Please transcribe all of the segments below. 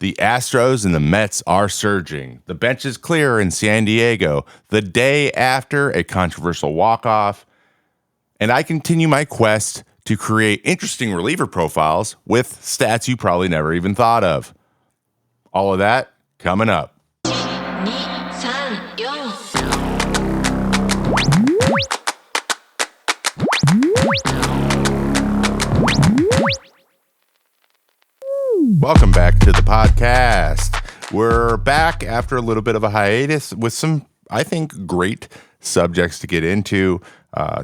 The Astros and the Mets are surging. The bench is clear in San Diego the day after a controversial walk-off. And I continue my quest to create interesting reliever profiles with stats you probably never even thought of. All of that coming up. Welcome back to the podcast. We're back after a little bit of a hiatus with some, I think, great subjects to get into,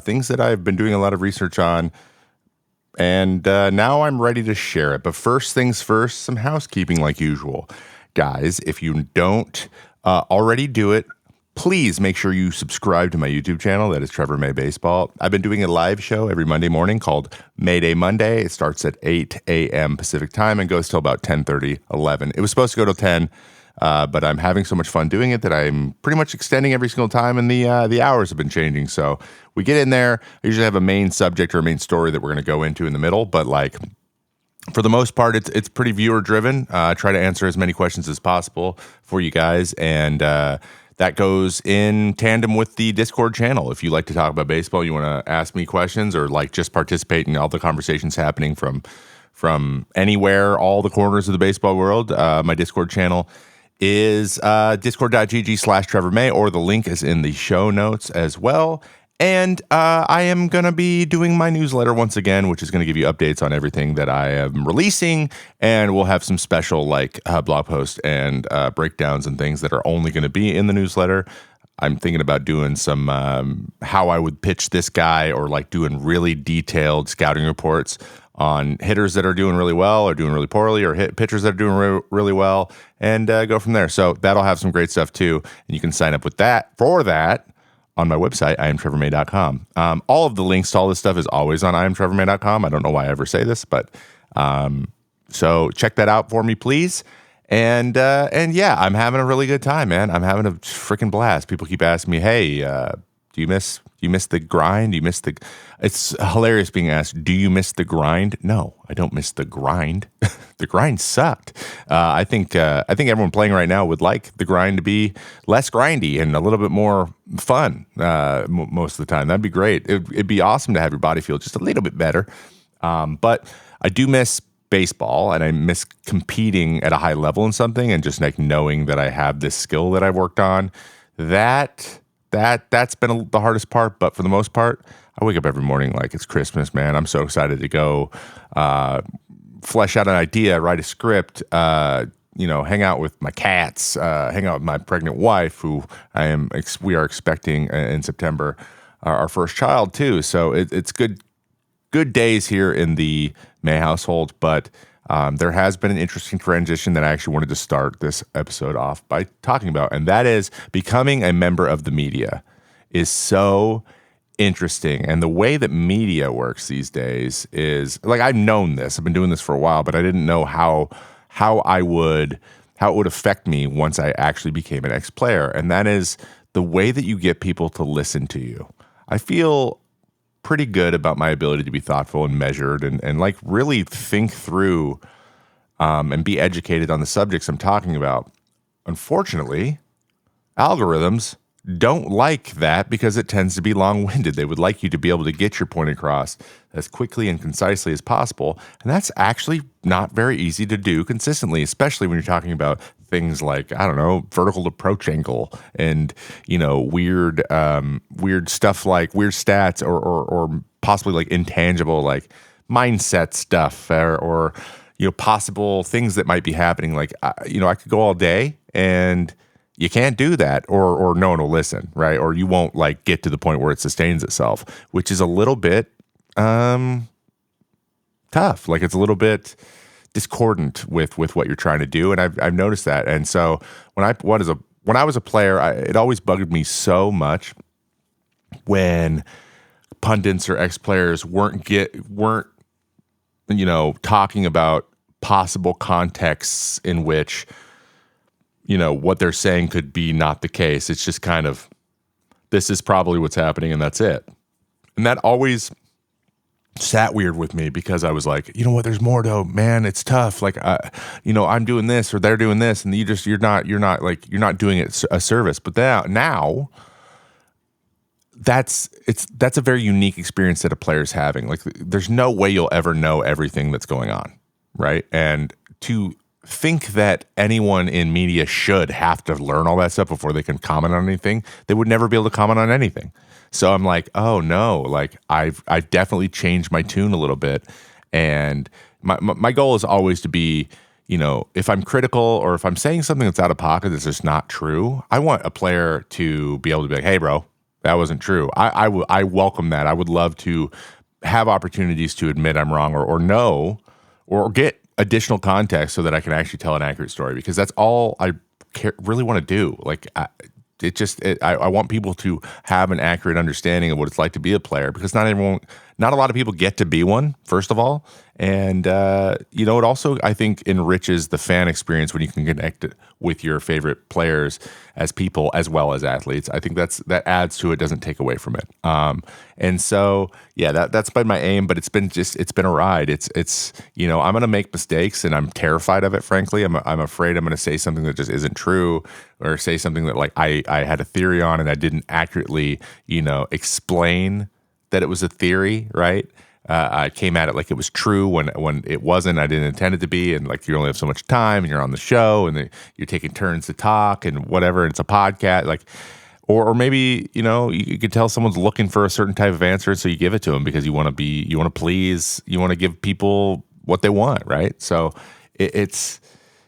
things that I've been doing a lot of research on, and now I'm ready to share it. But first things first, some housekeeping like usual. Guys, if you don't already do it, please make sure you subscribe to my YouTube channel. That is Trevor May Baseball. I've been doing a live show every Monday morning called Mayday Monday. It starts at 8 a.m. Pacific time and goes till about 10:30, 11. It was supposed to go till 10, but I'm having so much fun doing it that I'm pretty much extending every single time, and the hours have been changing. So we get in there. I usually have a main subject or a main story that we're going to go into in the middle, but for the most part, it's pretty viewer driven. I try to answer as many questions as possible for you guys, and that goes in tandem with the Discord channel. If you like to talk about baseball, you want to ask me questions or just participate in all the conversations happening from anywhere, all the corners of the baseball world, my Discord channel is discord.gg/Trevor May, or the link is in the show notes as well. And I am going to be doing my newsletter once again, which is going to give you updates on everything that I am releasing. And we'll have some special blog posts and breakdowns and things that are only going to be in the newsletter. I'm thinking about doing some how I would pitch this guy, or doing really detailed scouting reports on hitters that are doing really well or doing really poorly, or pitchers that are doing really well, and go from there. So that'll have some great stuff too. And you can sign up with for that on my website, IamTrevorMay.com. All of the links to all this stuff is always on IamTrevorMay.com. I don't know why I ever say this, but so check that out for me, please. And yeah, I'm having a really good time, man. I'm having a freaking blast. People keep asking me, hey, do you miss the grind? Do you miss the? It's hilarious being asked, do you miss the grind? No, I don't miss the grind. The grind sucked. I think everyone playing right now would like the grind to be less grindy and a little bit more fun most of the time. That'd be great. It'd be awesome to have your body feel just a little bit better. But I do miss baseball, and I miss competing at a high level in something, and just knowing that I have this skill that I've worked on. That's been the hardest part, but for the most part, I wake up every morning like it's Christmas, man. I'm so excited to go flesh out an idea, write a script, hang out with my cats, hang out with my pregnant wife, who we are expecting in September, our first child too. So it's good days here in the May household, but there has been an interesting transition that I actually wanted to start this episode off by talking about, and that is becoming a member of the media is so interesting. And the way that media works these days is I've known this. I've been doing this for a while, but I didn't know how it would affect me once I actually became an ex-player. And that is the way that you get people to listen to you. I feel pretty good about my ability to be thoughtful and measured and really think through and be educated on the subjects I'm talking about. Unfortunately, algorithms don't like that because it tends to be long-winded. They would like you to be able to get your point across as quickly and concisely as possible, and that's actually not very easy to do consistently, especially when you're talking about things like, I don't know, vertical approach angle and, weird stuff like weird stats or possibly intangible mindset stuff or possible things that might be happening. I could go all day and you can't do that, or no one will listen, right? Or you won't get to the point where it sustains itself, which is a little bit tough. It's a little bit discordant with what you're trying to do, and I've noticed that. And so when I was a player, it always bugged me so much when pundits or ex-players weren't talking about possible contexts in which what they're saying could be not the case. It's just kind of, this is probably what's happening and that's it. And that always sat weird with me because I was like, you know what, there's more to, man, it's tough. Like, I'm doing this or they're doing this, and you're not doing it a service. But now that's a very unique experience that a player's having. Like, there's no way you'll ever know everything that's going on, right? And to think that anyone in media should have to learn all that stuff before they can comment on anything, they would never be able to comment on anything. So I'm like, oh no, like I've definitely changed my tune a little bit. And my goal is always to be, if I'm critical or if I'm saying something that's out of pocket that's just not true, I want a player to be able to be like, hey bro, that wasn't true. I welcome that. I would love to have opportunities to admit I'm wrong or know or get additional context so that I can actually tell an accurate story, because that's all I really want to do. Like, I want people to have an accurate understanding of what it's like to be a player, because not a lot of people get to be one, first of all. And, it also, I think, enriches the fan experience when you can connect with your favorite players as people as well as athletes. I think that adds to it, doesn't take away from it. And so, yeah, that's been my aim, but it's been a ride. It's I'm going to make mistakes, and I'm terrified of it, frankly. I'm afraid I'm going to say something that just isn't true, or say something that, like, I had a theory on and I didn't accurately, explain that it was a theory, right? I came at it like it was true when it wasn't. I didn't intend it to be. And, like, you only have so much time, and you're on the show, and you're taking turns to talk and whatever. And it's a podcast, like, or maybe you could tell someone's looking for a certain type of answer, so you give it to them because you want to please, you want to give people what they want, right? So it's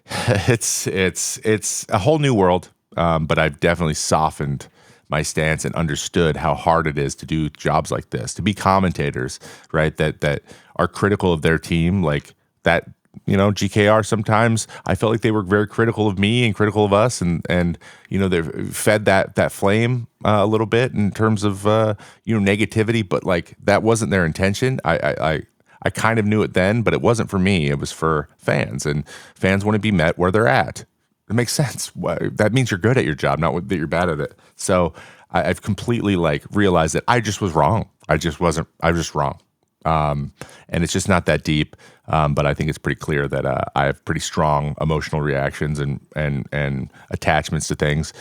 a whole new world. But I've definitely softened my stance and understood how hard it is to do jobs like this, to be commentators, right? That are critical of their team, like that. GKR, sometimes I felt like they were very critical of me and critical of us, and they fed that flame a little bit in terms of negativity, but, like, that wasn't their intention. I kind of knew it then, but it wasn't for me. It was for fans, and fans want to be met where they're at. It makes sense. That means you're good at your job, not that you're bad at it. So I've completely, like, realized that I just was wrong. I was just wrong. And it's just not that deep. But I think it's pretty clear that I have pretty strong emotional reactions and attachments to things.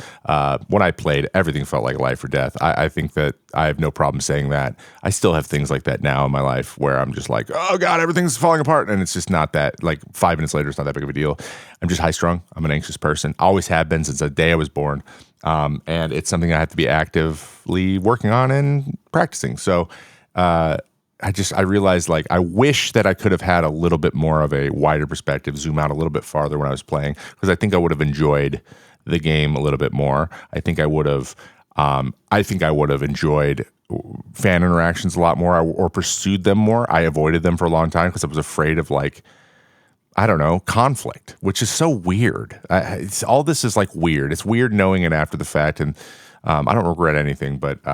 When I played, everything felt like life or death. I think that I have no problem saying that. I still have things like that now in my life where I'm just like, oh God, everything's falling apart. And it's just not that, like, 5 minutes later, it's not that big of a deal. I'm just high strung. I'm an anxious person. Always have been since the day I was born. And it's something I have to be actively working on and practicing. So, I realized, like, I wish that I could have had a little bit more of a wider perspective, zoom out a little bit farther when I was playing, because I think I would have enjoyed the game a little bit more. I think I would have enjoyed fan interactions a lot more, or pursued them more. I avoided them for a long time because I was afraid of, like, I don't know, conflict, which is so weird. All this is, like, weird. It's weird knowing it after the fact, and I don't regret anything, but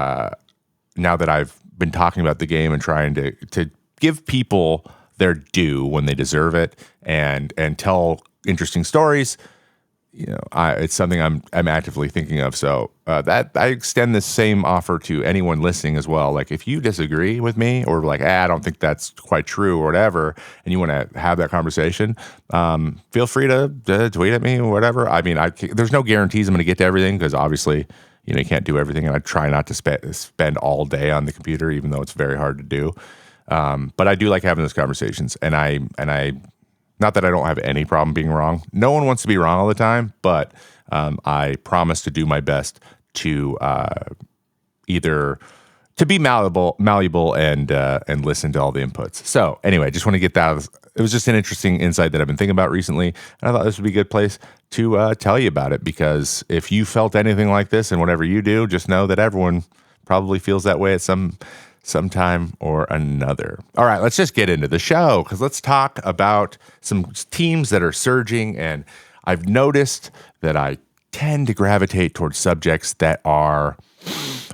now that I've been talking about the game and trying to give people their due when they deserve it, and tell interesting stories, it's something I'm actively thinking of. So that I extend this same offer to anyone listening as well. Like, if you disagree with me, or like, I don't think that's quite true, or whatever, and you want to have that conversation, feel free to tweet at me or whatever. I mean, there's no guarantees I'm going to get to everything, because obviously, you can't do everything, and I try not to spend all day on the computer, even though it's very hard to do. But I do like having those conversations, and I not that I don't have any problem being wrong. No one wants to be wrong all the time, but I promise to do my best to either to be malleable and listen to all the inputs. So anyway, just want to get that. It was just an interesting insight that I've been thinking about recently, and I thought this would be a good place to tell you about it, because if you felt anything like this and whatever you do, just know that everyone probably feels that way at some time or another. All right, let's just get into the show, because let's talk about some teams that are surging, and I've noticed that I tend to gravitate towards subjects that are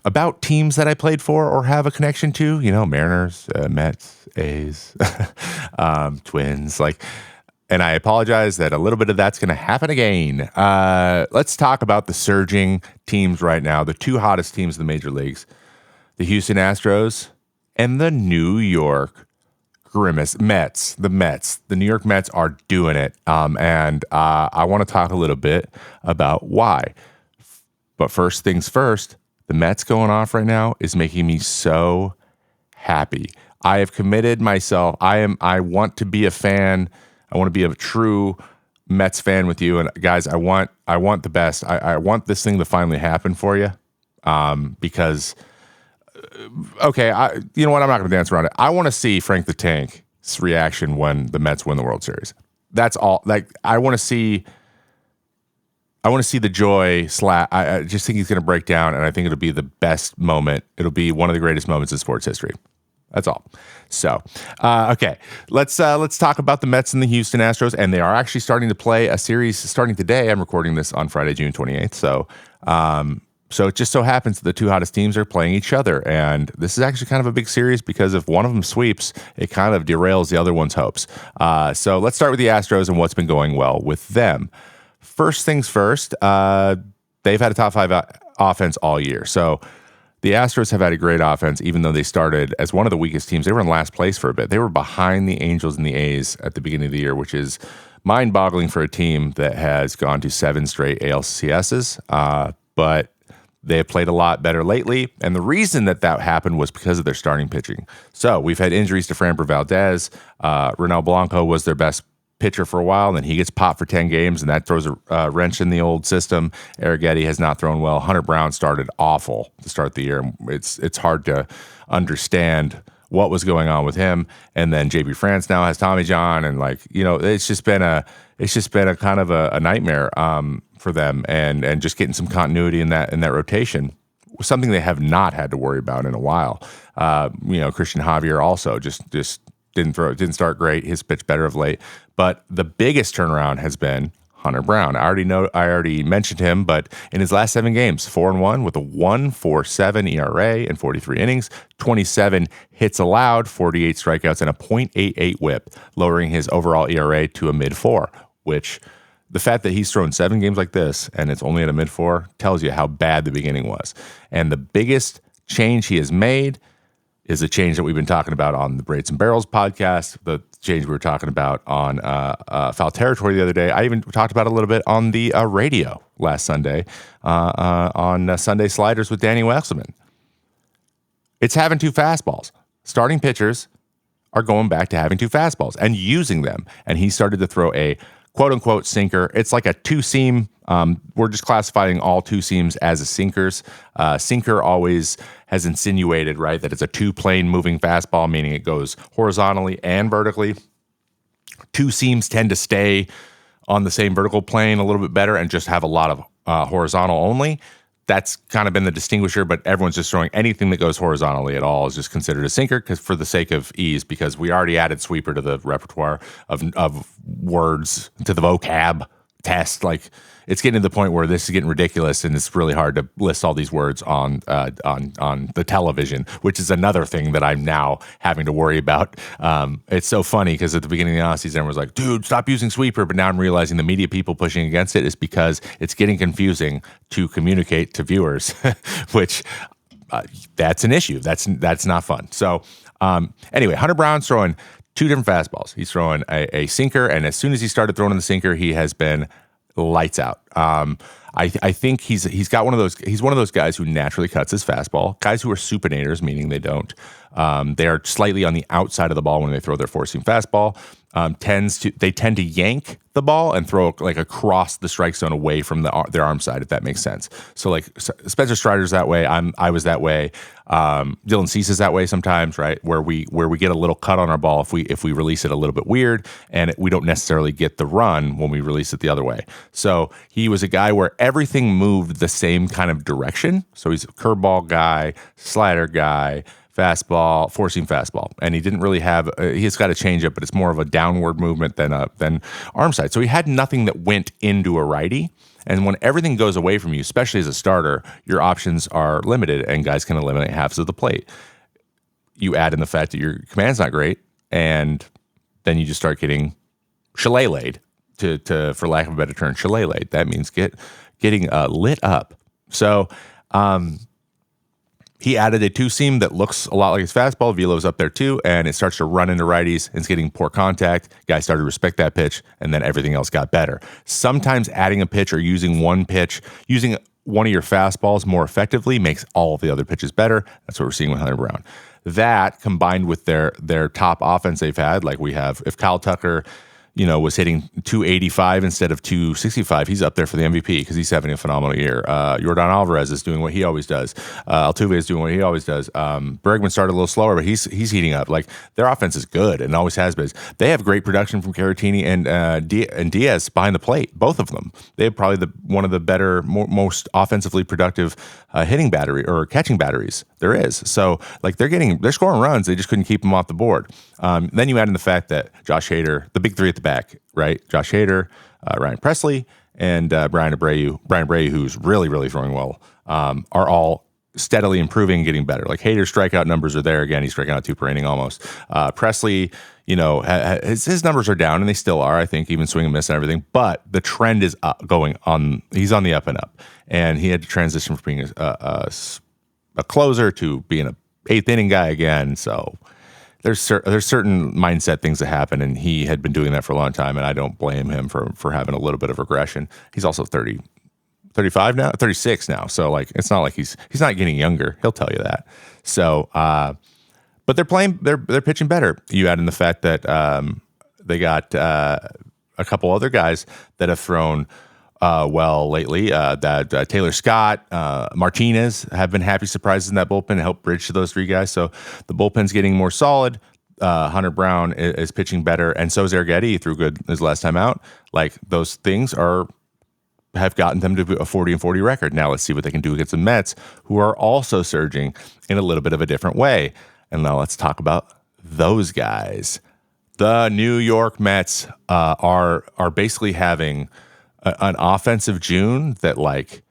about teams that I played for or have a connection to, Mariners, Mets, A's, Twins, and I apologize that a little bit of that's going to happen again. Let's talk about the surging teams right now, the two hottest teams in the major leagues, the Houston Astros and the New York grimace. The New York Mets are doing it. And I want to talk a little bit about why. But first things first, the Mets going off right now is making me so happy. I have committed myself. I want to be a fan. I want to be a true Mets fan with you. And guys, I want the best. I want this thing to finally happen for you. Because okay, you know what? I'm not going to dance around it. I want to see Frank the Tank's reaction when the Mets win the World Series. That's all. Like, I want to see the joy. I just think he's going to break down, and I think it'll be the best moment. It'll be one of the greatest moments in sports history. That's all. So, okay, let's talk about the Mets and the Houston Astros, and they are actually starting to play a series starting today. I'm recording this on Friday, June 28th. So it just so happens that the two hottest teams are playing each other, and this is actually kind of a big series because if one of them sweeps, it kind of derails the other one's hopes. So let's start with the Astros and what's been going well with them. First things first, they've had a top 5 offense all year. So the Astros have had a great offense, even though they started as one of the weakest teams. They were in last place for a bit. They were behind the Angels and the A's at the beginning of the year, which is mind-boggling for a team that has gone to 7 straight ALCSs. But they have played a lot better lately, and the reason that happened was because of their starting pitching. So we've had injuries to Framber Valdez. Ronel Blanco was their best pitcher for a while, and then he gets popped for 10 games, and that throws a wrench in the old system. Arrighetti has not thrown well. Hunter Brown started awful to start the year. It's hard to understand what was going on with him. And then JB France now has Tommy John, and it's just been a kind of a nightmare for them, and just getting some continuity in that rotation was something they have not had to worry about in a while. Christian Javier also just didn't start great. His pitch better of late, but the biggest turnaround has been Hunter Brown. I already mentioned him, but in his last 7 games, 4-1 with a 1.47 ERA in 43 innings, 27 hits allowed, 48 strikeouts, and a .88 WHIP, lowering his overall ERA to a mid-4, which the fact that he's thrown 7 games like this and it's only at a mid-4 tells you how bad the beginning was. And the biggest change he has made is a change that we've been talking about on the Braids and Barrels podcast, the change we were talking about on Foul Territory the other day. I even talked about it a little bit on the radio last Sunday on Sunday Sliders with Danny Wexelman. It's having 2 fastballs. Starting pitchers are going back to having 2 fastballs and using them. And he started to throw a quote-unquote sinker. It's like a 2-seam. We're just classifying all 2-seams as a sinkers. Sinker always has insinuated, right, that it's a 2-plane moving fastball, meaning it goes horizontally and vertically. 2-seams tend to stay on the same vertical plane a little bit better and just have a lot of horizontal only. That's kind of been the distinguisher, but everyone's just throwing anything that goes horizontally at all is just considered a sinker because for the sake of ease, because we already added sweeper to the repertoire of words, to the vocab test. Like, it's getting to the point where this is getting ridiculous, and it's really hard to list all these words on the television, which is another thing that I'm now having to worry about. It's so funny because at the beginning of the offseason, everyone was like, dude, stop using sweeper. But now I'm realizing the media people pushing against it is because it's getting confusing to communicate to viewers, which that's an issue. That's not fun. So anyway, Hunter Brown's throwing 2 different fastballs. He's throwing a sinker, and as soon as he started throwing the sinker, he has been lights out. I think he's one of those guys who naturally cuts his fastball. Guys who are supinators, meaning they don't. They are slightly on the outside of the ball when they throw their 4-seam fastball. They tend to yank the ball and throw like across the strike zone away from their arm side, if that makes sense. So like Spencer Strider's that way. I was that way. Dylan Cease is that way sometimes, right? Where we get a little cut on our ball if we release it a little bit weird, and we don't necessarily get the run when we release it the other way. So he was a guy where everything moved the same kind of direction. So he's a curveball guy, slider guy, fastball, 4-seam fastball, and he didn't really have. He's got a changeup, but it's more of a downward movement than arm side. So he had nothing that went into a righty. And when everything goes away from you, especially as a starter, your options are limited, and guys can eliminate halves of the plate. You add in the fact that your command's not great, and then you just start getting shillelagh'd, to for lack of a better term, shillelagh'd. That means getting lit up. So He added a two-seam that looks a lot like his fastball. Velo's up there too, and it starts to run into righties, and it's getting poor contact. Guys started to respect that pitch, and then everything else got better. Sometimes adding a pitch or using one pitch, using one of your fastballs more effectively makes all of the other pitches better. That's what we're seeing with Hunter Brown. That combined with their top offense they've had, like we have, if Kyle Tucker, was hitting 285 instead of 265, he's up there for the MVP because he's having a phenomenal year. Yordan Alvarez is doing what he always does. Altuve is doing what he always does. Bregman started a little slower, but he's heating up. Like, their offense is good and always has been. They have great production from Caratini and Diaz behind the plate, both of them. They have probably one of the better, most offensively productive hitting battery or catching batteries there is. So, like, they're scoring runs. They just couldn't keep them off the board. Then you add in the fact that Josh Hader, the big three at the back, right? Josh Hader, Ryan Presley, and Brian Abreu, who's really, really throwing well, are all steadily improving and getting better. Like, Hader's strikeout numbers are there again. He's striking out 2 per inning almost. Presley, his numbers are down, and they still are, I think, even swing and miss and everything. But the trend is going on. He's on the up and up. And he had to transition from being a closer to being an 8th inning guy again. So there's certain mindset things that happen, and he had been doing that for a long time, and I don't blame him for having a little bit of regression. He's also 35 now, 36 now. So, like, it's not like he's not getting younger. He'll tell you that. So, but they're pitching better. You add in the fact that they got a couple other guys that have thrown well lately. That Taylor Scott, Martinez have been happy surprises in that bullpen and help bridge to those 3 guys. So the bullpen's getting more solid. Hunter Brown is pitching better, and so is Arrighetti, threw good his last time out. Like, those things have gotten them to a 40-40 record. Now let's see what they can do against the Mets, who are also surging in a little bit of a different way. And now let's talk about those guys. The New York Mets are basically having an offensive June that, like,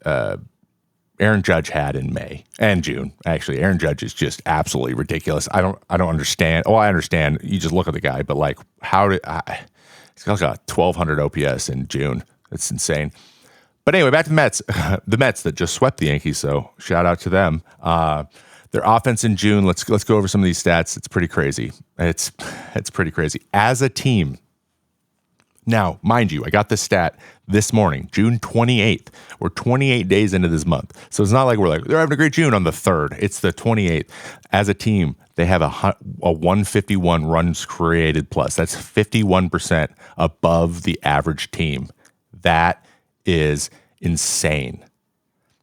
Aaron Judge had in May and June. Actually, Aaron Judge is just absolutely ridiculous. I don't understand. Oh, I understand. You just look at the guy, but, like, he's got 1,200 OPS in June. It's insane. But anyway, back to the Mets. The Mets that just swept the Yankees, so shout out to them. Their offense in June. Let's go over some of these stats. It's pretty crazy. It's pretty crazy as a team. Now, mind you, I got this stat this morning, June 28th. We're 28 days into this month. So it's not like we're like, they're having a great June on the 3rd. It's the 28th. As a team, they have a 151 runs created plus. That's 51% above the average team. That is insane.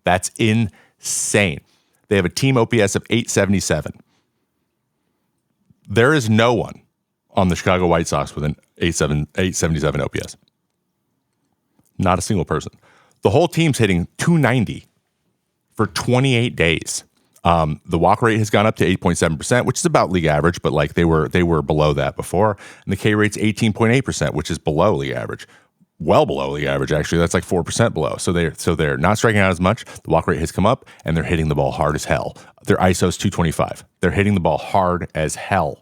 That's insane. They have a team OPS of 877. There is no one on the Chicago White Sox with an 877 OPS. Not a single person. The whole team's hitting 290 for 28 days. The walk rate has gone up to 8.7%, which is about league average, but, like, they were below that before. And the K rate's 18.8%, which is below league average. Well below league average, actually. That's like 4% below. So they're not striking out as much. The walk rate has come up, and they're hitting the ball hard as hell. Their ISO's 225. They're hitting the ball hard as hell.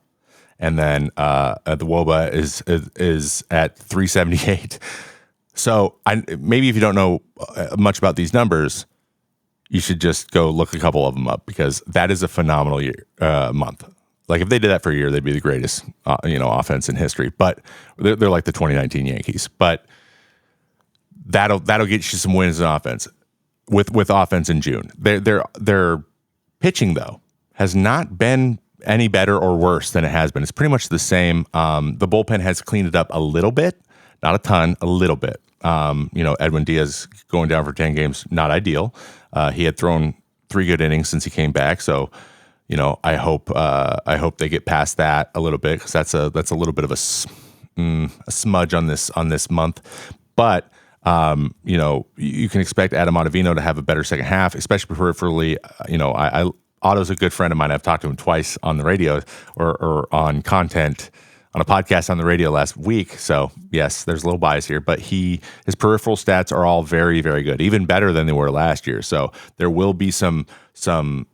And then the WOBA is at 378. So maybe if you don't know much about these numbers, you should just go look a couple of them up, because that is a phenomenal month. Like, if they did that for a year, they'd be the greatest offense in history. But they're like the 2019 Yankees. But that'll get you some wins in offense with offense in June. Their pitching, though, has not been any better or worse than it has been. It's pretty much the same. The bullpen has cleaned it up a little bit, not a ton, a little bit. Edwin Diaz going down for 10 games, not ideal. He had thrown 3 good innings since he came back, so I hope they get past that a little bit, because that's a little bit of a smudge on this month. But you can expect Adam Ottavino to have a better second half, especially peripherally. Otto's a good friend of mine. I've talked to him twice on the radio or on content on a podcast on the radio last week. So yes, there's a little bias here, but his peripheral stats are all very, very good, even better than they were last year. So there will be some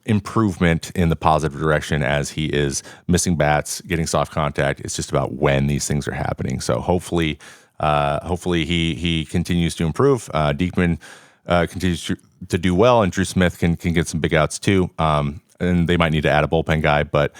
improvement in the positive direction as he is missing bats, getting soft contact. It's just about when these things are happening. So hopefully he continues to improve. Diekman continues to do well, and Drew Smith can get some big outs too. And they might need to add a bullpen guy, but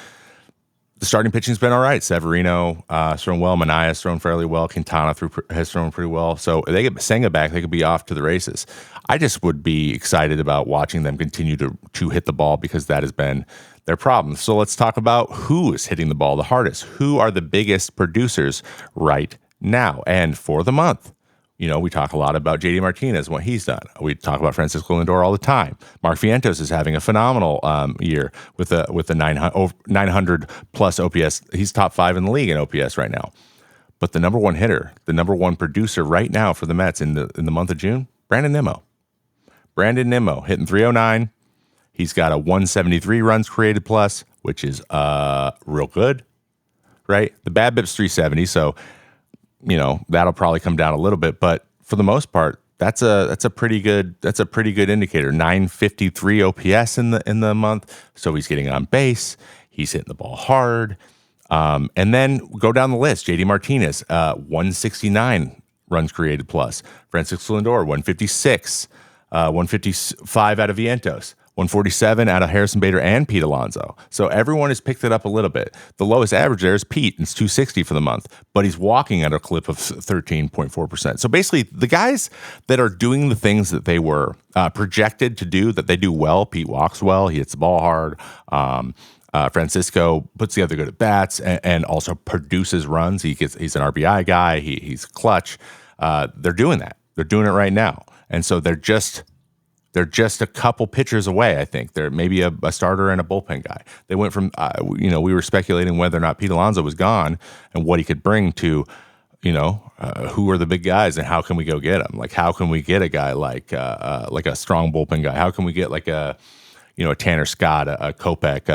the starting pitching's been all right. Severino has thrown well. Manaea's thrown fairly well. Quintana has thrown pretty well. So if they get Senga back, they could be off to the races. I just would be excited about watching them continue to hit the ball, because that has been their problem. So let's talk about who is hitting the ball the hardest. Who are the biggest producers right now and for the month? We talk a lot about JD Martinez, what he's done. We talk about Francisco Lindor all the time. Mark Vientos is having a phenomenal year with a 900 plus OPS. He's top 5 in the league in OPS right now. But the number one hitter, the number one producer right now for the Mets in the month of June, Brandon Nimmo. Brandon Nimmo hitting 309. He's got a 173 runs created plus, which is real good, right? The BABIP's 370, so that'll probably come down a little bit, but for the most part, that's a pretty good indicator. 953 OPS in the month, so he's getting on base, he's hitting the ball hard, and then go down the list. JD Martinez, 169 runs created plus. Francisco Lindor, 156, 155 out of Vientos. 147 out of Harrison Bader and Pete Alonso. So everyone has picked it up a little bit. The lowest average there is Pete, and it's 260 for the month, but he's walking at a clip of 13.4%. So basically, the guys that are doing the things that they were projected to do, that they do well. Pete walks well, he hits the ball hard. Francisco puts together good at bats and also produces runs. He's an RBI guy. He's clutch. They're doing that. They're doing it right now, and so they're just a couple pitchers away. I think they're maybe a starter and a bullpen guy. They went from, we were speculating whether or not Pete Alonso was gone and what he could bring to, who are the big guys and how can we go get them? Like, how can we get a guy like a strong bullpen guy? How can we get like a Tanner Scott, a Kopech,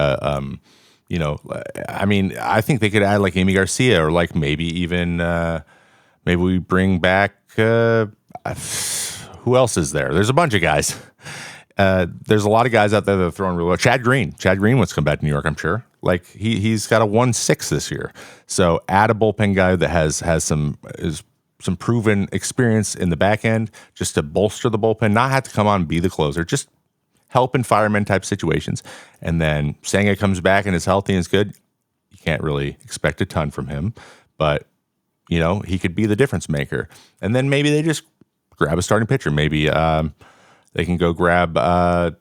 I think they could add like Amy Garcia, or like maybe even, maybe we bring back, who else is there? There's a bunch of guys. There's a lot of guys out there that are throwing real well. Chad Green wants to come back to New York, I'm sure. Like he's got a 1.6 this year. So add a bullpen guy that has some proven experience in the back end, just to bolster the bullpen, not have to come on and be the closer, just help in fireman type situations. And then Senga comes back and is healthy and is good. You can't really expect a ton from him, but he could be the difference maker. And then maybe they just grab a starting pitcher. Maybe they can go grab, I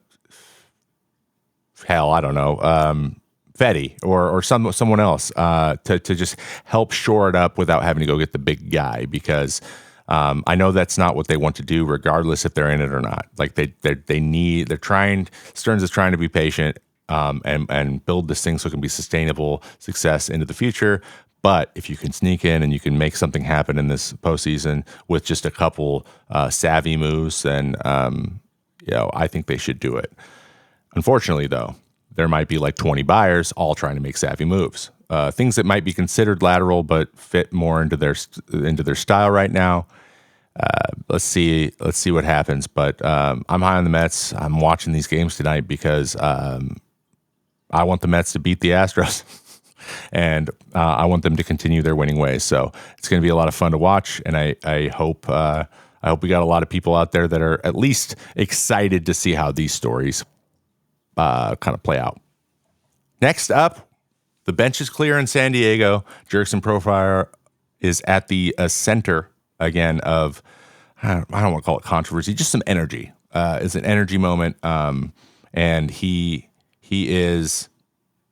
don't know, Fetty or someone else to just help shore it up without having to go get the big guy, because I know that's not what they want to do, regardless if they're in it or not. Like Stearns is trying to be patient and build this thing so it can be sustainable success into the future. But if you can sneak in and you can make something happen in this postseason with just a couple savvy moves, then I think they should do it. Unfortunately, though, there might be like 20 buyers all trying to make savvy moves, things that might be considered lateral but fit more into their style right now. Let's see what happens. But I'm high on the Mets. I'm watching these games tonight because I want the Mets to beat the Astros. And I want them to continue their winning ways. So it's going to be a lot of fun to watch. And I hope we got a lot of people out there that are at least excited to see how these stories kind of play out. Next up, the bench is clear in San Diego. Jurickson Profar is at the center again of, I don't want to call it controversy, just some energy. It's an energy moment. And he is...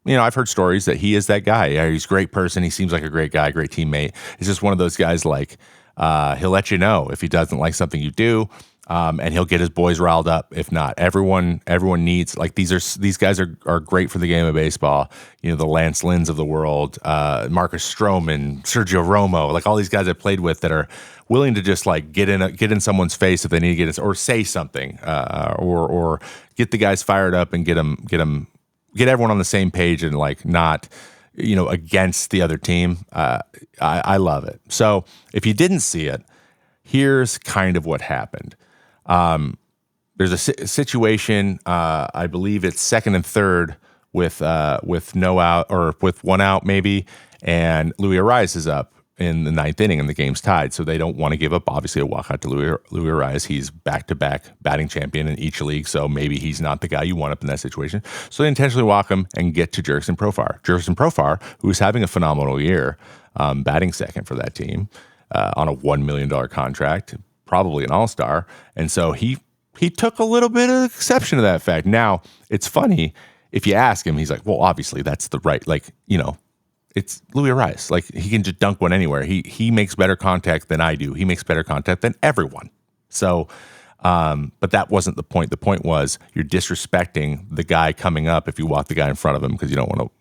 I've heard stories that he is that guy. He's a great person. He seems like a great guy, great teammate. He's just one of those guys, like, he'll let you know if he doesn't like something you do, and he'll get his boys riled up. If not, everyone needs, like, these guys are great for the game of baseball. The Lance Lynns of the world, Marcus Stroman, Sergio Romo, like all these guys I played with that are willing to just like get in someone's face if they need to get it, or say something, or get the guys fired up and get everyone on the same page and like not, against the other team. I love it. So if you didn't see it, here's kind of what happened. There's a situation, I believe it's second and third with no out, or with one out maybe, and Luis Arias is up, in the ninth inning and the game's tied. So they don't want to give up, obviously, a walkout to Louis Arias. He's back-to-back batting champion in each league, so maybe he's not the guy you want up in that situation. So they intentionally walk him and get to Jurickson Profar. Jurickson Profar, who's having a phenomenal year, batting second for that team on a $1 million contract, probably an all-star. And so he took a little bit of exception to that fact. Now, it's funny, if you ask him, he's like, well, obviously, that's the right, it's Louis Arias. Like, he can just dunk one anywhere. He makes better contact than I do. He makes better contact than everyone. So, but that wasn't the point. The point was you're disrespecting the guy coming up if you walk the guy in front of him because you don't want to.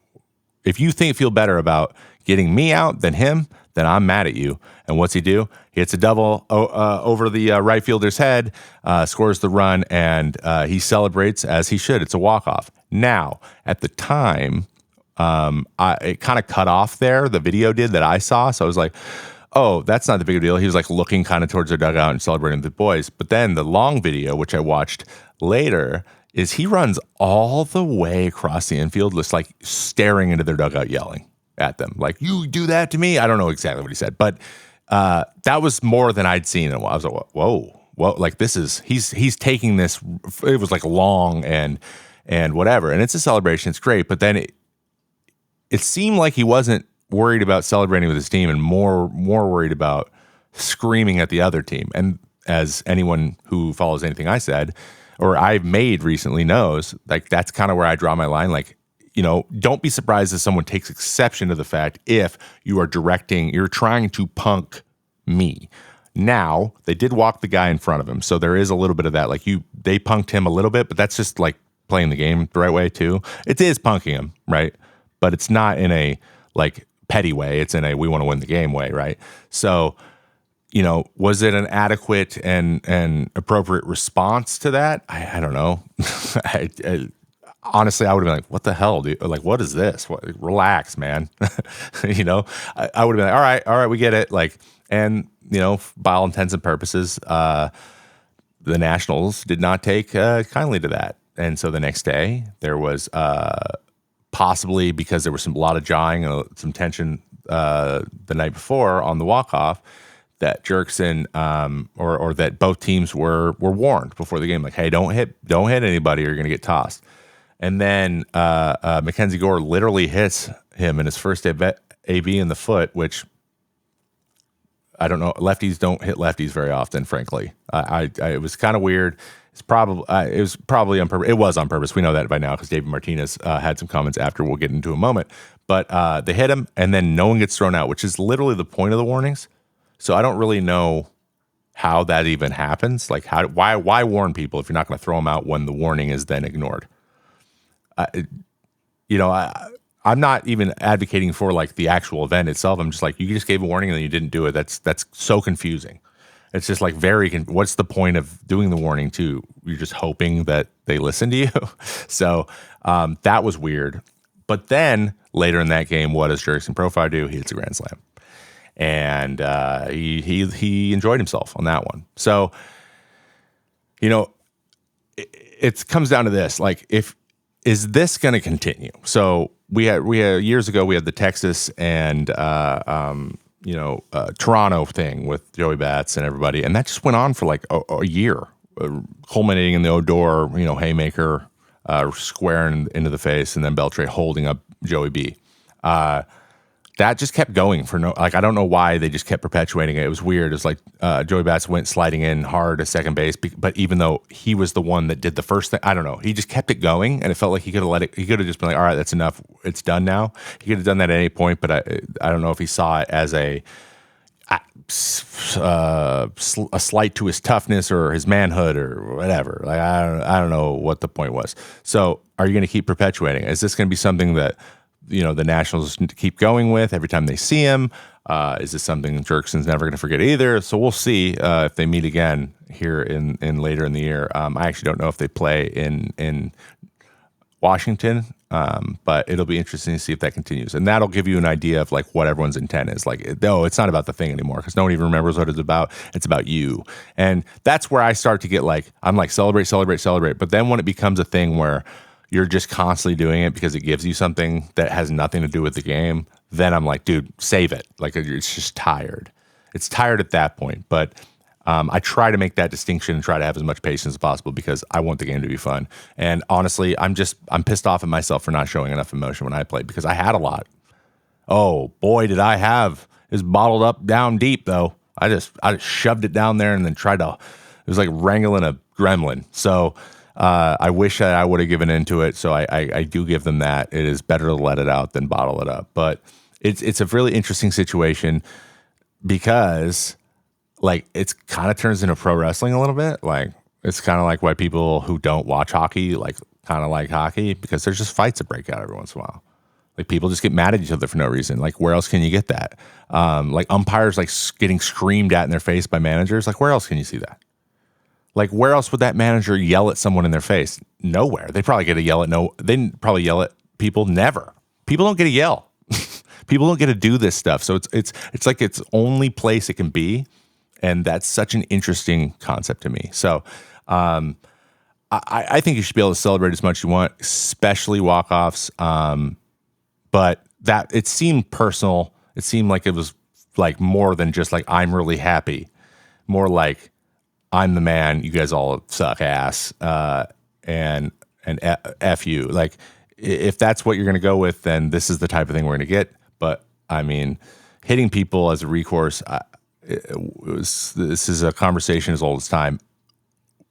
If you feel better about getting me out than him, then I'm mad at you. And what's he do? He hits a double over the right fielder's head, scores the run, and he celebrates as he should. It's a walk-off. Now, at the time, it kind of cut off there. The video did that I saw. So I was like, oh, that's not the big deal. He was like looking kind of towards their dugout and celebrating with the boys. But then the long video, which I watched later, is he runs all the way across the infield, just like staring into their dugout, yelling at them. Like, you do that to me? I don't know exactly what he said, but that was more than I'd seen in a while. I was like, whoa, like this is, he's taking this, it was like long and whatever. And it's a celebration. It's great. But then it seemed like he wasn't worried about celebrating with his team and more worried about screaming at the other team. And as anyone who follows anything I said or I've made recently knows, like that's kind of where I draw my line. Like, don't be surprised if someone takes exception to the fact if you're trying to punk me. Now, they did walk the guy in front of him, so there is a little bit of that. Like they punked him a little bit, but that's just like playing the game the right way too. It is punking him, right? But it's not in a like petty way. It's in a we want to win the game way, right? So, was it an adequate and appropriate response to that? I don't know. Honestly, I would have been like, what the hell, dude? Like, what is this? Relax, man. I would have been like, all right, we get it. Like, and, by all intents and purposes, the Nationals did not take kindly to that. And so the next day there was possibly because there was a lot of jawing and some tension the night before on the walk-off that Jurickson or that both teams were warned before the game, like, hey, don't hit anybody or you're going to get tossed. And then Mackenzie Gore literally hits him in his first AB in the foot, which I don't know. Lefties don't hit lefties very often, frankly. It was kind of weird. It was probably on purpose. It was on purpose. We know that by now because David Martinez had some comments after. We'll get into in a moment. But they hit him, and then no one gets thrown out, which is literally the point of the warnings. So I don't really know how that even happens. Like, why warn people if you're not going to throw them out when the warning is then ignored? I'm not even advocating for like the actual event itself. I'm just like, you just gave a warning and then you didn't do it. That's so confusing. It's just like what's the point of doing the warning too? You're just hoping that they listen to you. So that was weird. But then later in that game, what does Jurickson Profar do? He hits a grand slam. And he enjoyed himself on that one. So, it comes down to this, like, is this going to continue? So we had years ago, we had the Texas and, Toronto thing with Joey Bats and everybody. And that just went on for like a year, culminating in the Odor, haymaker, squaring into the face, and then Beltre holding up Joey B. That just kept going I don't know why they just kept perpetuating it. It was weird. It's like Joey Bats went sliding in hard to second base, but even though he was the one that did the first thing, I don't know. He just kept it going, and it felt like he could have he could have just been like, all right, that's enough. It's done now. He could have done that at any point, but I don't know if he saw it as a slight to his toughness or his manhood or whatever. Like, I don't know what the point was. So are you going to keep perpetuating? Is this going to be something that the Nationals keep going with every time they see him? Is this something Jurickson's never going to forget either? So we'll see if they meet again here in later in the year. I actually don't know if they play in Washington, but it'll be interesting to see if that continues. And that'll give you an idea of like what everyone's intent is. Like, it's not about the thing anymore because no one even remembers what it's about. It's about you. And that's where I start to get like, I'm like, celebrate. But then when it becomes a thing where you're just constantly doing it because it gives you something that has nothing to do with the game, then I'm like, dude, save it. Like, it's just tired. It's tired at that point. But I try to make that distinction and try to have as much patience as possible because I want the game to be fun. And honestly, I'm pissed off at myself for not showing enough emotion when I played because I had a lot. Oh boy, did I have. It was bottled up down deep though. I just shoved it down there and then tried to. It was like wrangling a gremlin. So I wish that I would have given into it. So I do give them that. It is better to let it out than bottle it up. But it's a really interesting situation because like it's kind of turns into pro wrestling a little bit. Like it's kind of like why people who don't watch hockey like kind of like hockey because there's just fights that break out every once in a while. Like people just get mad at each other for no reason. Like where else can you get that? Like umpires like getting screamed at in their face by managers. Like where else can you see that? Like where else would that manager yell at someone in their face? Nowhere. They probably get to yell at they probably yell at people. Never. People don't get to yell. People don't get to do this stuff. So it's like its only place it can be, and that's such an interesting concept to me. So I think you should be able to celebrate as much as you want, especially walk-offs. But that it seemed personal. It seemed like it was like more than just like I'm really happy. More like I'm the man. You guys all suck ass. And F you. Like if that's what you're going to go with, then this is the type of thing we're going to get. But I mean, hitting people as a recourse. This is a conversation as old as time.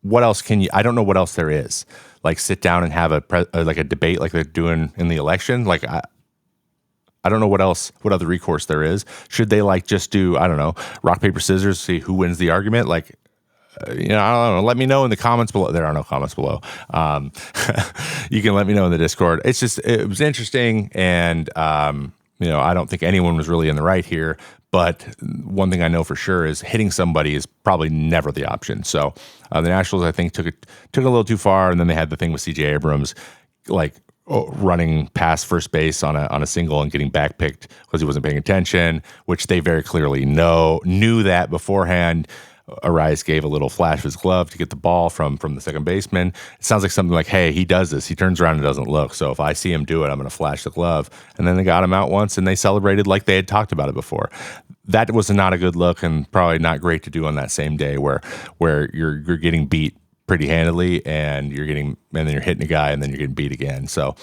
What else can you? I don't know what else there is. Like sit down and have like a debate like they're doing in the election. Like I don't know what other recourse there is. Should they like just do, I don't know, rock, paper, scissors, see who wins the argument? Like, I don't know. Let me know in the comments below. There are no comments below. You can let me know in the Discord. It was interesting. And, I don't think anyone was really in the right here. But one thing I know for sure is hitting somebody is probably never the option. So the Nationals, I think, took it a little too far. And then they had the thing with C.J. Abrams, like, running past first base on a single and getting backpicked because he wasn't paying attention, which they very clearly knew that beforehand. Arias gave a little flash of his glove to get the ball from the second baseman. It sounds like something like, hey, he does this. He turns around and doesn't look. So if I see him do it, I'm going to flash the glove. And then they got him out once and they celebrated like they had talked about it before. That was not a good look and probably not great to do on that same day where you're getting beat pretty handily and then you're hitting a guy and then you're getting beat again. So,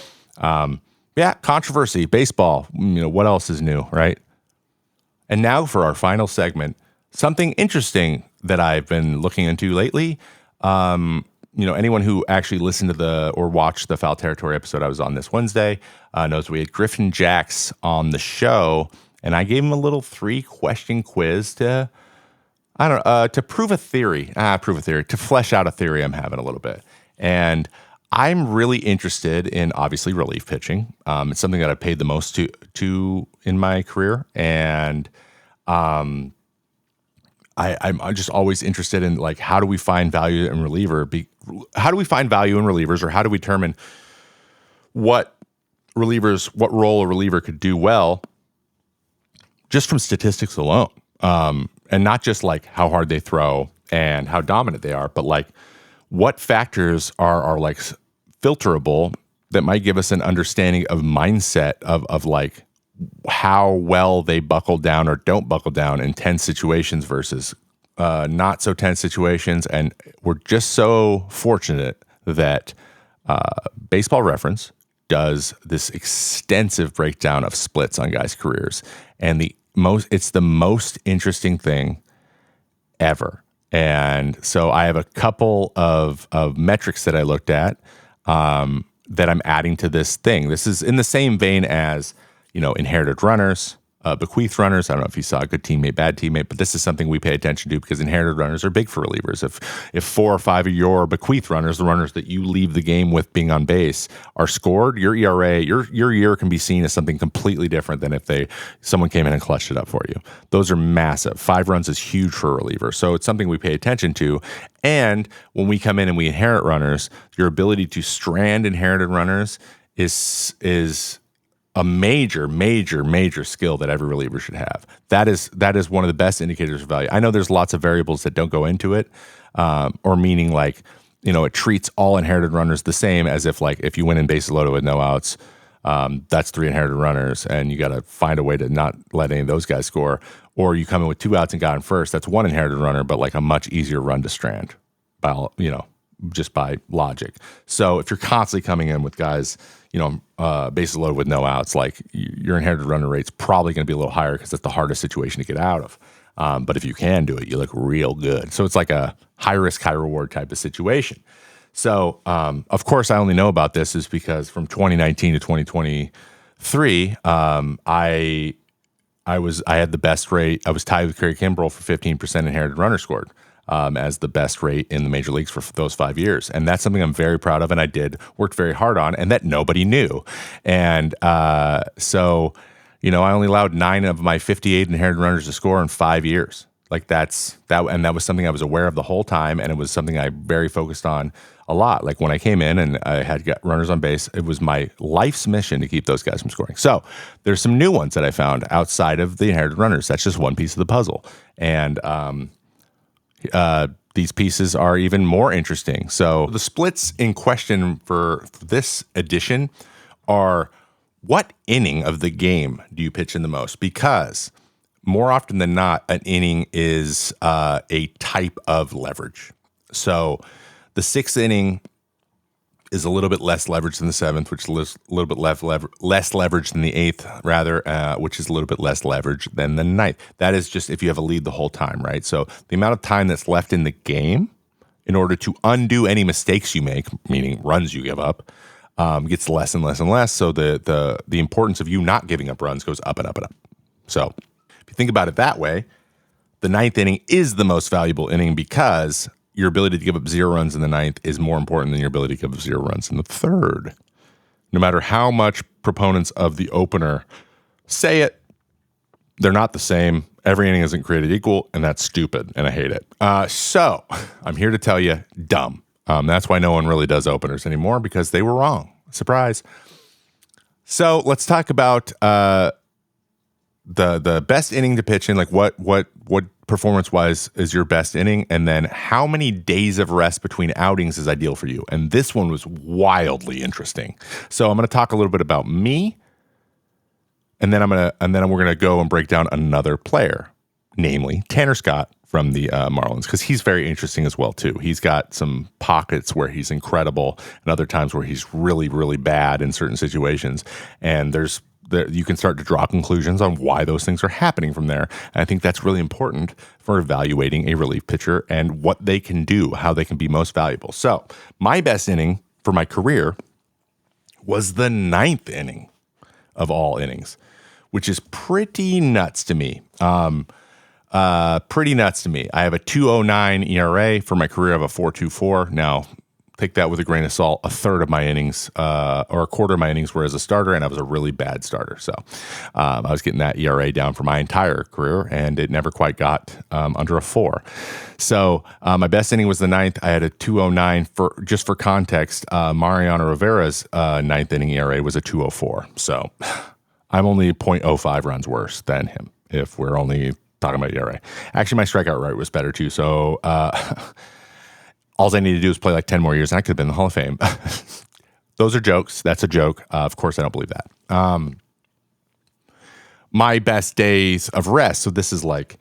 controversy, baseball, what else is new, right? And now for our final segment, something interesting that I've been looking into lately. Anyone who actually listened to or watched the Foul Territory episode I was on this Wednesday knows we had Griffin Jacks on the show, and I gave him a little 3-question quiz to prove a theory, to flesh out a theory I'm having a little bit. And I'm really interested in, obviously, relief pitching. It's something that I paid the most to in my career. And I'm just always interested in, like, how do we find value in how do we find value in relievers, or how do we determine what role a reliever could do well just from statistics alone? And not just like how hard they throw and how dominant they are, but like what factors are like filterable that might give us an understanding of mindset of like how well they buckle down or don't buckle down in tense situations versus not so tense situations. And we're just so fortunate that Baseball Reference does this extensive breakdown of splits on guys' careers, and it's the most interesting thing ever. And so I have a couple of metrics that I looked at that I'm adding to this thing. This is in the same vein as, inherited runners, bequeathed runners. I don't know if you saw a good teammate, bad teammate, but this is something we pay attention to because inherited runners are big for relievers. If 4 or 5 of your bequeathed runners, the runners that you leave the game with being on base, are scored, your ERA, your year can be seen as something completely different than if someone came in and clutched it up for you. Those are massive. 5 runs is huge for a reliever. So it's something we pay attention to. And when we come in and we inherit runners, your ability to strand inherited runners is a major, major, major skill that every reliever should have. That is one of the best indicators of value. I know there's lots of variables that don't go into it, or meaning like it treats all inherited runners the same as if you win in bases loaded with no outs, that's 3 inherited runners, and you got to find a way to not let any of those guys score. Or you come in with 2 outs and got in first, that's 1 inherited runner, but like a much easier run to strand, just by logic. So if you're constantly coming in with guys, bases loaded with no outs, like your inherited runner rate's probably going to be a little higher because that's the hardest situation to get out of. But if you can do it, you look real good. So it's like a high risk, high reward type of situation. So, of course, I only know about this is because from 2019 to 2023, I had the best rate. I was tied with Kerry Kimbrell for 15% inherited runner scored as the best rate in the major leagues for those 5 years. And that's something I'm very proud of, and I worked very hard on, and that nobody knew. And so, I only allowed 9 of my 58 inherited runners to score in 5 years. Like that was something I was aware of the whole time, and it was something I very focused on a lot. Like when I came in and I had got runners on base, it was my life's mission to keep those guys from scoring. So there's some new ones that I found outside of the inherited runners. That's just one piece of the puzzle, and these pieces are even more interesting. So the splits in question for this edition are: what inning of the game do you pitch in the most? Because more often than not, an inning is a type of leverage. So the 6th inning is a little bit less leverage than the 7th, which is a little bit less leverage than the 8th, rather, which is a little bit less leverage than the 9th. That is just if you have a lead the whole time, right? So the amount of time that's left in the game in order to undo any mistakes you make, meaning runs you give up, gets less and less and less. So the importance of you not giving up runs goes up and up and up. So if you think about it that way, the 9th inning is the most valuable inning because your ability to give up 0 runs in the 9th is more important than your ability to give up 0 runs in the 3rd. No matter how much proponents of the opener say it, they're not the same. Every inning isn't created equal, and that's stupid, and I hate it. So I'm here to tell you, dumb. That's why no one really does openers anymore, because they were wrong. Surprise. So let's talk about the best inning to pitch in, like what performance-wise is your best inning, and then how many days of rest between outings is ideal for you. And this one was wildly interesting. So I'm going to talk a little bit about me, and then we're going to go and break down another player, namely Tanner Scott from the Marlins, because he's very interesting as well too. He's got some pockets where he's incredible, and other times where he's really, really bad in certain situations. And you can start to draw conclusions on why those things are happening from there. And I think that's really important for evaluating a relief pitcher and what they can do, how they can be most valuable. So my best inning for my career was the 9th inning of all innings, which is pretty nuts to me. Pretty nuts to me. I have a 2.09 ERA. For my career, I have a 4.24. Now, take that with a grain of salt. A third of my innings, or a quarter of my innings, were as a starter, and I was a really bad starter. So I was getting that ERA down for my entire career, and it never quite got under a 4. So my best inning was the 9th. I had a 2.09. Just for context, Mariano Rivera's 9th inning ERA was a 2.04. So I'm only 0.05 runs worse than him, if we're only talking about ERA. Actually, my strikeout rate was better too. So all I need to do is play like 10 more years, and I could have been in the Hall of Fame. Those are jokes. That's a joke. Of course, I don't believe that. My best days of rest. So this is like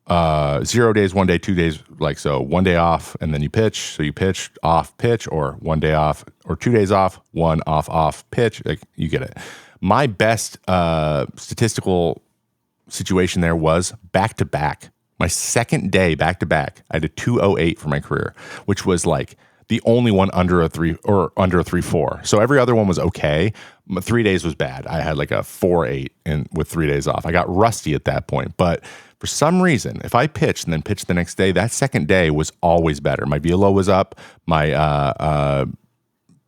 0 days, 1 day, 2 days. Like, so 1 day off, and then you pitch. So you pitch, off, pitch, or 1 day off, or 2 days off, 1 off, pitch. Like, you get it. My best statistical situation there was back-to-back. My second day back-to-back, I had a 2.08 for my career, which was like the only one under a 3 or under a 3.4. So every other one was okay. 3 days was bad. I had like a 4.8 with 3 days off. I got rusty at that point. But for some reason, if I pitched and then pitched the next day, that second day was always better. My velo was up. My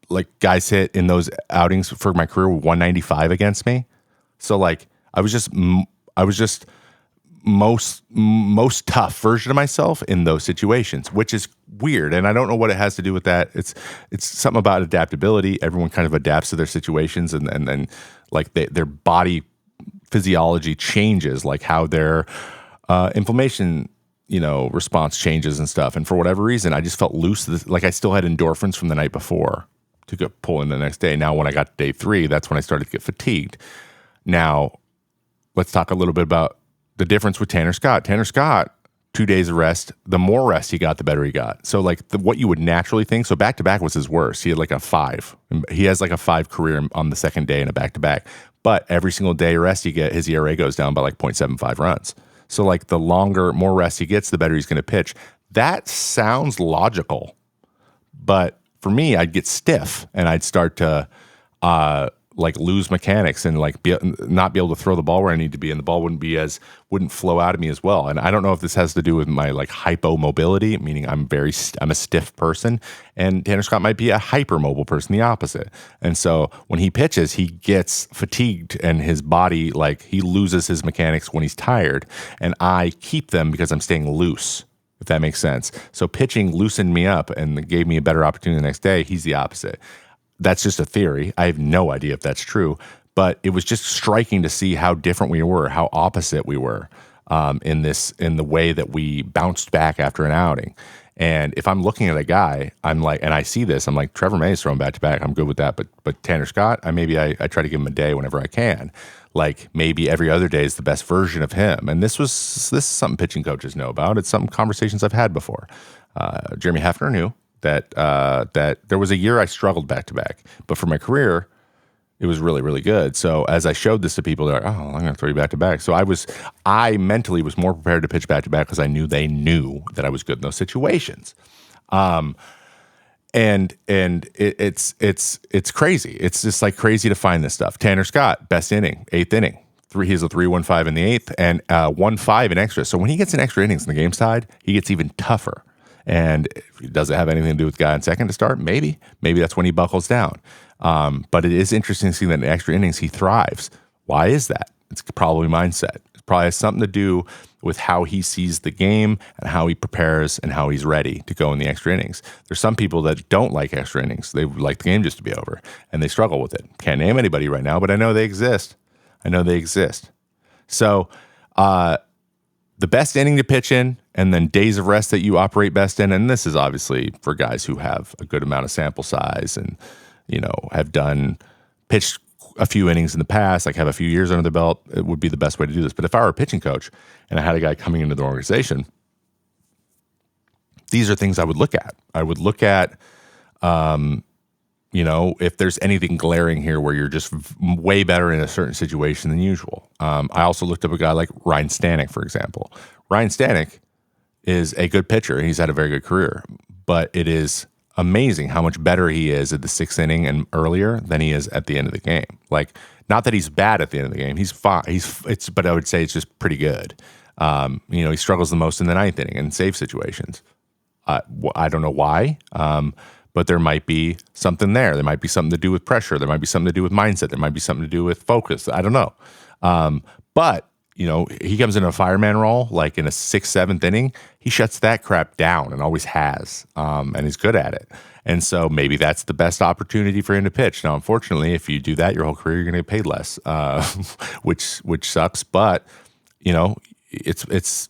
like guys hit in those outings for my career were 195 against me. So like I was just most tough version of myself in those situations, which is weird. And I don't know what it has to do with that. It's something about adaptability. Everyone kind of adapts to their situations, and then like their body physiology changes, like how their inflammation response changes and stuff. And for whatever reason, I just felt loose. Like I still had endorphins from the night before to go pull in the next day. Now, when I got to day 3, that's when I started to get fatigued. Now, let's talk a little bit about the difference with Tanner Scott. Tanner Scott, 2 days of rest. The more rest he got, the better he got. So like what you would naturally think. So back-to-back was his worst. He had like a 5. He has like a 5 career on the second day in a back-to-back. But every single day rest you get, his ERA goes down by like 0.75 runs. So like the more rest he gets, the better he's going to pitch. That sounds logical. But for me, I'd get stiff and I'd start to like lose mechanics and like not be able to throw the ball where I need to be, and the ball wouldn't flow out of me as well. And I don't know if this has to do with my like hypomobility, meaning I'm a stiff person, and Tanner Scott might be a hypermobile person, the opposite. And so when he pitches, he gets fatigued and his body, like he loses his mechanics when he's tired, and I keep them because I'm staying loose, if that makes sense. So pitching loosened me up and gave me a better opportunity the next day. He's the opposite. That's just a theory. I have no idea if that's true, but it was just striking to see how different we were, how opposite we were in the way that we bounced back after an outing. And if I'm looking at a guy, I'm like, and I see this, I'm like, Trevor May is throwing back to back. I'm good with that. But Tanner Scott, I try to give him a day whenever I can. Like maybe every other day is the best version of him. And this is something pitching coaches know about. It's some conversations I've had before. Jeremy Hefner knew that there was a year I struggled back to back, but for my career, it was really, really good. So as I showed this to people, they're like, "Oh, I'm going to throw you back to back." So I mentally was more prepared to pitch back to back because I knew they knew that I was good in those situations. And it's crazy. It's just like crazy to find this stuff. Tanner Scott, best inning, 8th inning. He's a 3.15 in the 8th and 1.5 in extra. So when he gets in extra innings in the game side, he gets even tougher. And does it have anything to do with guy on second to start? Maybe that's when he buckles down. But it is interesting to see that in extra innings he thrives. Why is that? It's probably mindset. It probably has something to do with how he sees the game and how he prepares and how he's ready to go in the extra innings. There's some people that don't like extra innings. They like the game just to be over, and they struggle with it. Can't name anybody right now, but I know they exist. So the best inning to pitch in, and then days of rest that you operate best in. And this is obviously for guys who have a good amount of sample size and, have pitched a few innings in the past, like have a few years under the belt. It would be the best way to do this. But if I were a pitching coach and I had a guy coming into the organization, these are things I would look at. I would look at, if there's anything glaring here where you're just way better in a certain situation than usual. I also looked up a guy like Ryan Stanek, for example. Ryan Stanek is a good pitcher. He's had a very good career, but it is amazing how much better he is at the 6th inning and earlier than he is at the end of the game. Like, not that he's bad at the end of the game. He's fine. But I would say it's just pretty good. He struggles the most in the 9th inning in save situations. I don't know why. But there might be something there. There might be something to do with pressure. There might be something to do with mindset. There might be something to do with focus. I don't know. But he comes in a fireman role, like in a 6th, 7th inning, he shuts that crap down and always has, and he's good at it. And so maybe that's the best opportunity for him to pitch. Now, unfortunately, if you do that your whole career, you're going to get paid less, which sucks. But it's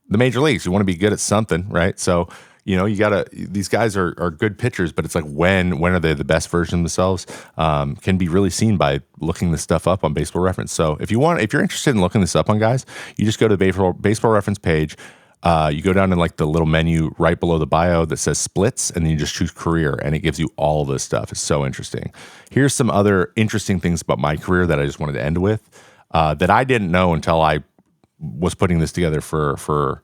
the major leagues. You want to be good at something, right? So these guys are good pitchers, but it's like when are they the best version of themselves? Can be really seen by looking this stuff up on Baseball Reference. So if you're interested in looking this up on guys, you just go to the Baseball Reference page. You go down in like the little menu right below the bio that says splits, and then you just choose career, and it gives you all this stuff. It's so interesting. Here's some other interesting things about my career that I just wanted to end with that I didn't know until I was putting this together for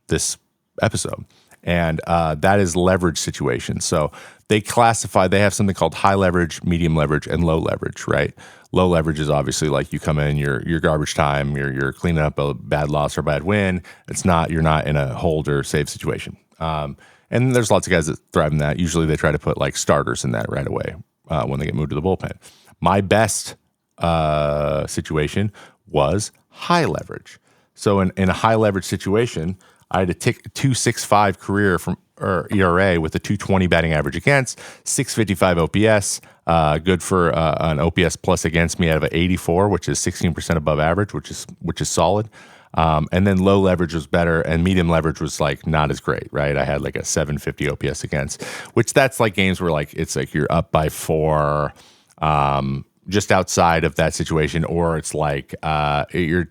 this episode. And that is leverage situations. So they have something called high leverage, medium leverage, and low leverage, right? Low leverage is obviously like you come in, your garbage time, you're cleaning up a bad loss or bad win. You're not in a hold or save situation. And there's lots of guys that thrive in that. Usually they try to put like starters in that right away when they get moved to the bullpen. My best situation was high leverage. So in a high leverage situation, I had a 2.65 career ERA with a 2.20 batting average against, 6.55 OPS, good for an OPS plus against me out of an 84, which is 16% above average, which is solid. And then low leverage was better, and medium leverage was like not as great, right? I had like a 750 OPS against, which that's like games where like it's like you're up by 4, just outside of that situation, or it's like you're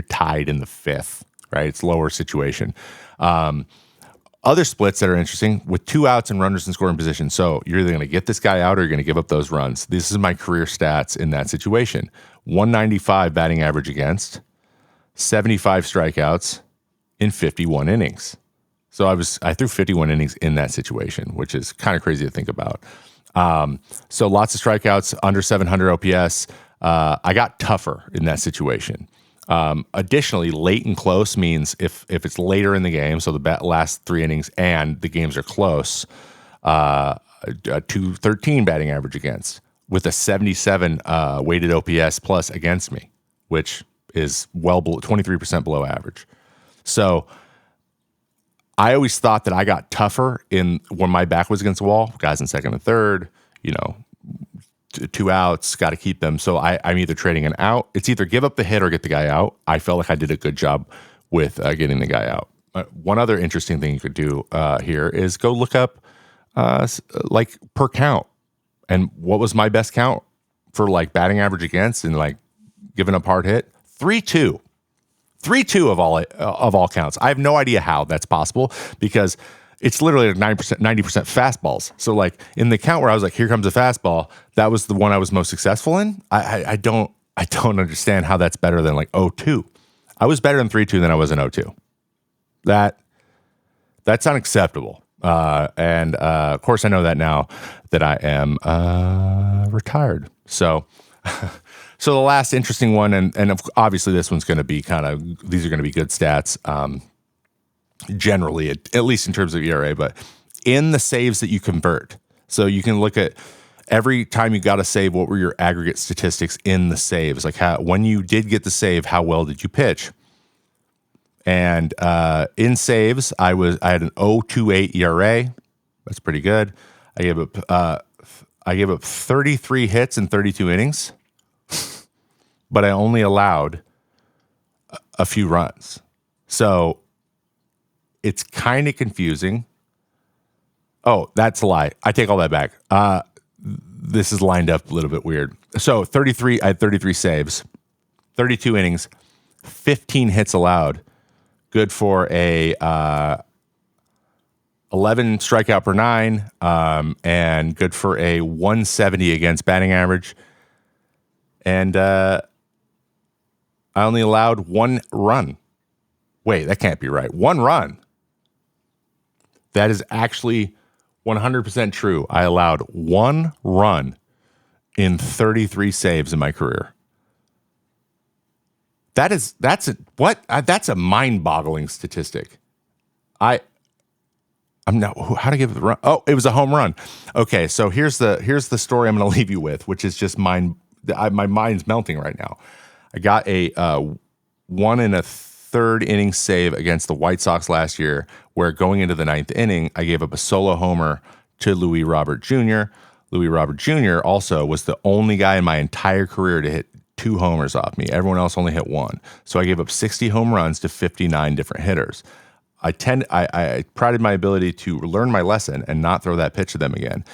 tied in the 5th, right? It's lower situation. Other splits that are interesting with 2 outs and runners in scoring position. So you're either going to get this guy out or you're going to give up those runs. This is my career stats in that situation: 195 batting average against, 75 strikeouts in 51 innings. So I threw 51 innings in that situation, which is kind of crazy to think about. So lots of strikeouts, under 700 OPS. I got tougher in that situation. Additionally, late and close means if it's later in the game, so the last 3 innings and the games are close, 213 batting average against with a 77 weighted OPS plus against me, which is well below 23% below average. So I always thought that I got tougher when my back was against the wall, guys in second and third, 2 outs, got to keep them. So I'm either trading an out. It's either give up the hit or get the guy out. I felt like I did a good job with getting the guy out. One other interesting thing you could do here is go look up like per count. And what was my best count for like batting average against and like giving up hard hit? 3-2. 3-2 of all counts. I have no idea how that's possible because it's literally like 90% fastballs. So like in the count where I was like, here comes a fastball, that was the one I was most successful in. I don't understand how that's better than like 0-2. I was better in 3-2 than I was in 0-2. That's unacceptable. And of course I know that now that I am retired. So so the last interesting one, and obviously this one's going to be these are going to be good stats. Generally, at least in terms of ERA, but in the saves that you convert. So you can look at every time you got a save, what were your aggregate statistics in the saves? Like when you did get the save, how well did you pitch? And in saves, I had an 0.28 ERA. That's pretty good. I gave up 33 hits in 32 innings, but I only allowed a few runs. So it's kind of confusing. Oh, that's a lie. I take all that back. This is lined up a little bit weird. So I had 33 saves, 32 innings, 15 hits allowed. Good for a 11 strikeout per 9, and good for a 170 against batting average. And I only allowed 1 run. Wait, that can't be right. 1 run. That is actually 100% true. I allowed 1 run in 33 saves in my career. That's a mind-boggling statistic. I'm not. How to give it the run? Oh, it was a home run. Okay, so here's the story I'm going to leave you with, which is just my mind's melting right now. I got a 1 1/3 inning save against the White Sox last year, where going into the 9th inning, I gave up a solo homer to Louis Robert Jr. Louis Robert Jr. also was the only guy in my entire career to hit 2 homers off me. Everyone else only hit 1. So I gave up 60 home runs to 59 different hitters. I prided my ability to learn my lesson and not throw that pitch to them again.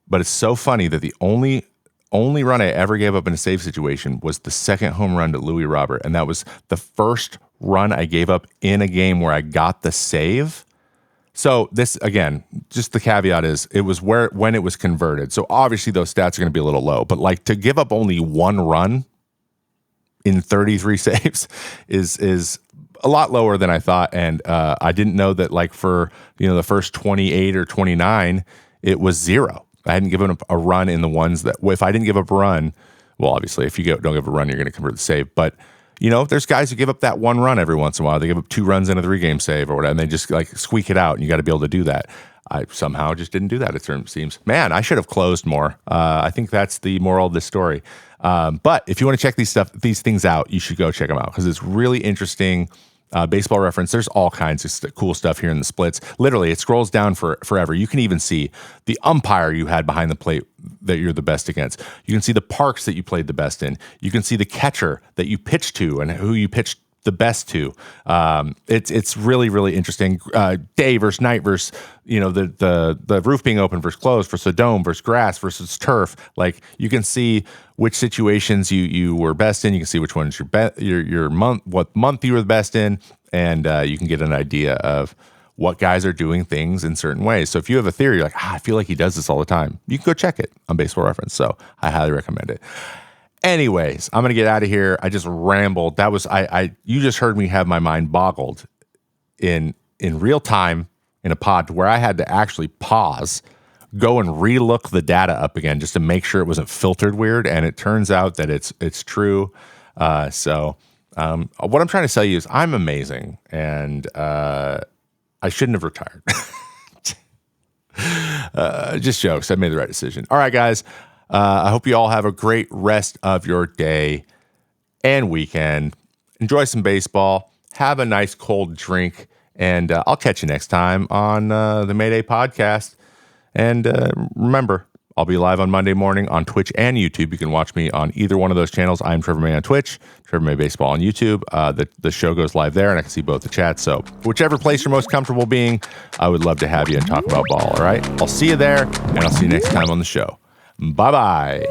But it's so funny that the only run I ever gave up in a save situation was the second home run to Louis Robert, and that was the first run I gave up in a game where I got the save. So this, again, just the caveat is it was when it was converted. So obviously those stats are going to be a little low, but like to give up only 1 run in 33 saves is a lot lower than I thought. And I didn't know that like for, the first 28 or 29, it was 0. I hadn't given up a run in the ones that, if I didn't give up a run, well, obviously if you don't give a run, you're going to convert the save. But there's guys who give up that 1 run every once in a while. They give up 2 runs in a 3-game save or whatever, and they just like squeak it out, and you got to be able to do that. I somehow just didn't do that, it seems. Man, I should have closed more. I think that's the moral of this story. But if you want to check these things out, you should go check them out because it's really interesting. Baseball Reference, there's all kinds of cool stuff here in the splits. Literally, it scrolls down forever. You can even see the umpire you had behind the plate that you're the best against. You can see the parks that you played the best in. You can see the catcher that you pitched to and who you pitched the best two. It's really, really interesting. Day versus night versus, the roof being open versus closed versus a dome versus grass versus turf. Like, you can see which situations you were best in. You can see which ones your month, what month you were the best in, and you can get an idea of what guys are doing things in certain ways. So if you have a theory, you're like, I feel like he does this all the time, you can go check it on Baseball Reference. So I highly recommend it. Anyways, I'm gonna get out of here. I just rambled. That was you just heard me have my mind boggled in real time in a pod to where I had to actually pause, go and relook the data up again just to make sure it wasn't filtered weird. And it turns out that it's true. So what I'm trying to tell you is I'm amazing, and I shouldn't have retired. Just jokes. I made the right decision. All right, guys. I hope you all have a great rest of your day and weekend. Enjoy some baseball. Have a nice cold drink. And I'll catch you next time on the Mayday podcast. And remember, I'll be live on Monday morning on Twitch and YouTube. You can watch me on either one of those channels. I'm Trevor May on Twitch, Trevor May Baseball on YouTube. The show goes live there, and I can see both the chats. So whichever place you're most comfortable being, I would love to have you and talk about ball, all right? I'll see you there, and I'll see you next time on the show. Bye-bye.